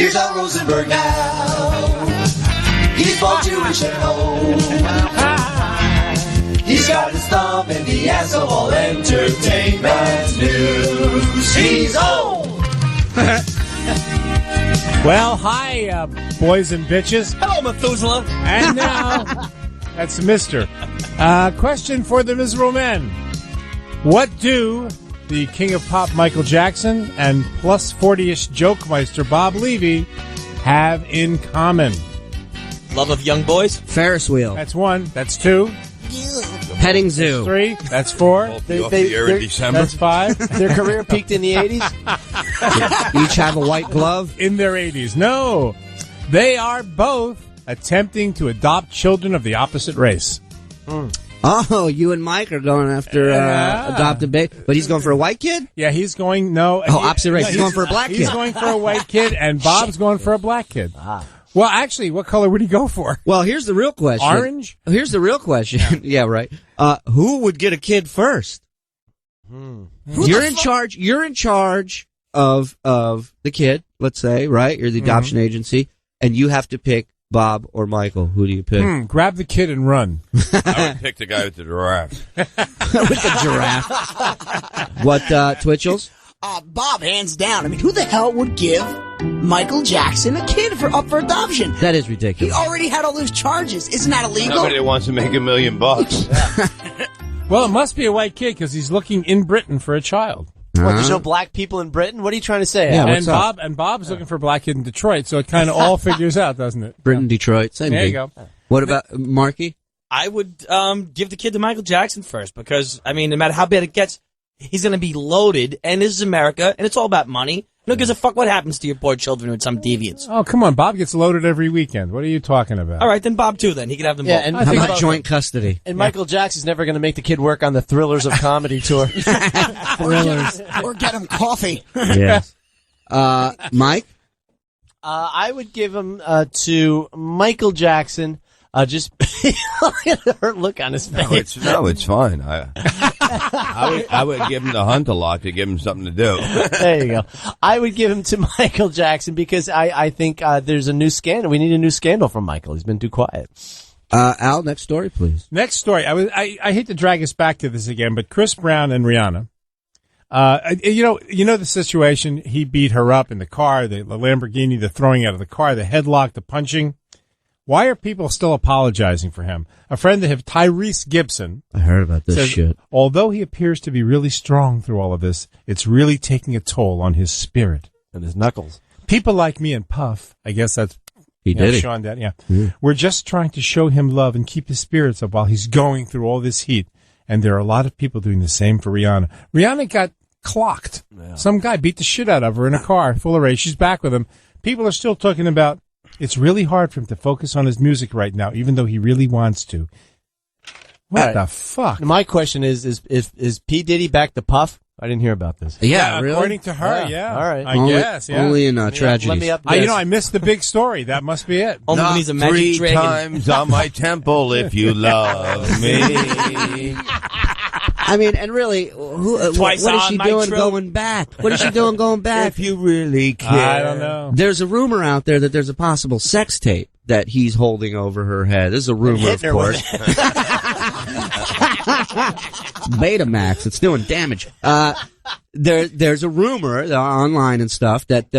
Here's our Rosenberg now. He's both Jewish at home. He's got his thumb in the ass of all entertainment news. He's old. Well, hi, boys and bitches. Hello, Methuselah. And now, that's Mr. Question for the miserable men. What do the king of pop Michael Jackson and plus 40-ish jokemeister Bob Levy have in common? Love of young boys. Ferris wheel. That's one. That's two. Petting zoo. That's three. That's four. Off the air in December. That's five. Their career peaked in the 80s? Each have a white glove. In their 80s. No. They are both attempting to adopt children of the opposite race. Oh, you and Mike are going after adopted baby. But he's going for a white kid? Yeah, he's going, no. Oh, opposite race. He's going for a black kid. He's going for a white kid, and Bob's going for a black kid. Well, actually, what color would he go for? Well, here's the real question. Orange? Here's the real question. Yeah, right. Who would get a kid first? You're in charge. You're in charge of the kid. Let's say, right? You're the adoption agency, and you have to pick Bob or Michael. Who do you pick? Grab the kid and run. I would pick the guy with the giraffe. With the giraffe. What, Twitchell's? Bob, hands down. I mean, who the hell would give Michael Jackson a kid up for adoption? That is He ridiculous. already had all those charges. Isn't that illegal? Somebody wants to make $1 million. Well, it must be a white kid because he's looking in Britain for a child. What, there's no black people in Britain? What are you trying to say? Yeah, Al? what's up? Bob's looking for a black kid in Detroit, so it kind of all figures out, doesn't it? Britain, Detroit. Same There thing. you go. What about Marky? I would give the kid to Michael Jackson first because, I mean, no matter how bad it gets, he's going to be loaded, and this is America, and it's all about money. No gives a fuck what happens to your poor children with some deviance. Oh, come on. Bob gets loaded every weekend. What are you talking about? All right, then Bob too, then. He can have them both. and How about joint custody? And Michael Jackson's never going to make the kid work on the Thrillers of Comedy tour. Thrillers. Or get him coffee. Yes. Mike? I would give him to Michael Jackson. Just look at her look on his face. It's fine. I would give him the hunt a lot to give him something to do. There you go. I would give him to Michael Jackson because I think there's a new scandal. We need a new scandal from Michael. He's been too quiet. Al, next story, please. Next story. I hate to drag us back to this again, but Chris Brown and Rihanna. You know the situation. He beat her up in the car, the Lamborghini, the throwing out of the car, the headlock, the punching. Why are people still apologizing for him? A friend of Tyrese Gibson. I heard about this says, shit. Although he appears to be really strong through all of this, it's really taking a toll on his spirit. And his knuckles. People like me and Puff, I guess that's He did it. Sean, yeah. We're just trying to show him love and keep his spirits up while he's going through all this heat. And there are a lot of people doing the same for Rihanna. Rihanna got clocked. Yeah. Some guy beat the shit out of her in a car full of rage. She's back with him. People are still talking about it's really hard for him to focus on his music right now, even though he really wants to. What the fuck? My question is P. Diddy back to Puff? I didn't hear about this. Yeah, really? According to her, yeah. All right. I guess, yeah. Only in tragedies. Let me up. I missed the big story. That must be it. Only when he's a magic 3 dragon. times on my temple if you love me. I mean, and really, what is she doing going back? What is she doing going back? If you really care. I don't know. There's a rumor out there that there's a possible sex tape that he's holding over her head. This is a rumor, of course. Betamax, it's doing damage. There's a rumor online and stuff that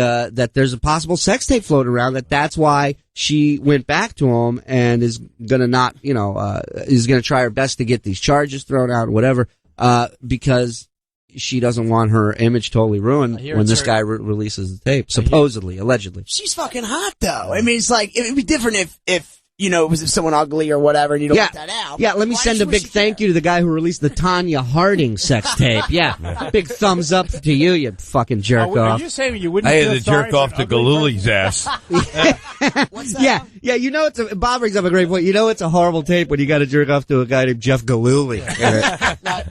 there's a possible sex tape floating around that's why she went back to him and is gonna is gonna try her best to get these charges thrown out or whatever, because she doesn't want her image totally ruined when this guy releases the tape, supposedly, allegedly. She's fucking hot, though. I mean, it's like, it'd be different if it was someone ugly or whatever and you don't want that out. Yeah, let me send a big thank you to the guy who released the Tanya Harding sex tape. Yeah. Big thumbs up to you fucking jerk off. Are you saying you wouldn't I feel had to sorry jerk for off an to ugly Galuli's ass. What's that? Yeah, Bob brings up a great point. You know it's a horrible tape when you got to jerk off to a guy named Jeff Galooly.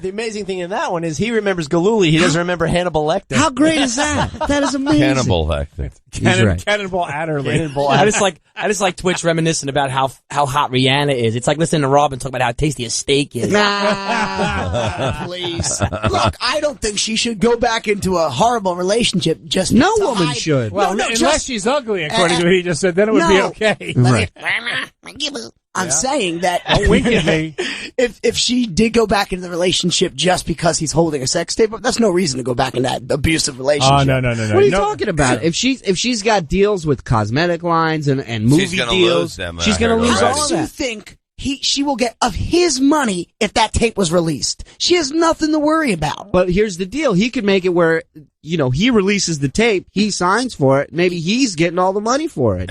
The amazing thing in that one is he remembers Galooly. He doesn't remember Hannibal Lecter. How great is that? That is amazing. Cannibal Lecter. right. Cannonball Adderley. Hannibal I Lecter. just like Twitch reminiscing about how hot Rihanna is. It's like listening to Robin talk about how tasty a steak is. Please. Look, I don't think she should go back into a horrible relationship just No to woman hide- should. Well, no, unless just- she's ugly, according to what he just said, then it would be No. okay. Right. I'm saying that Don't wink at me. if she did go back into the relationship just because he's holding a sex tape, that's no reason to go back in that abusive relationship. Oh, no. What are you talking about? If she's got deals with cosmetic lines and movie She's gonna deals, lose them, she's I going to heard lose How already. all of do you that. think she will get of his money if that tape was released? She has nothing to worry about. But here's the deal. He could make it where, he releases the tape, he signs for it, maybe he's getting all the money for it.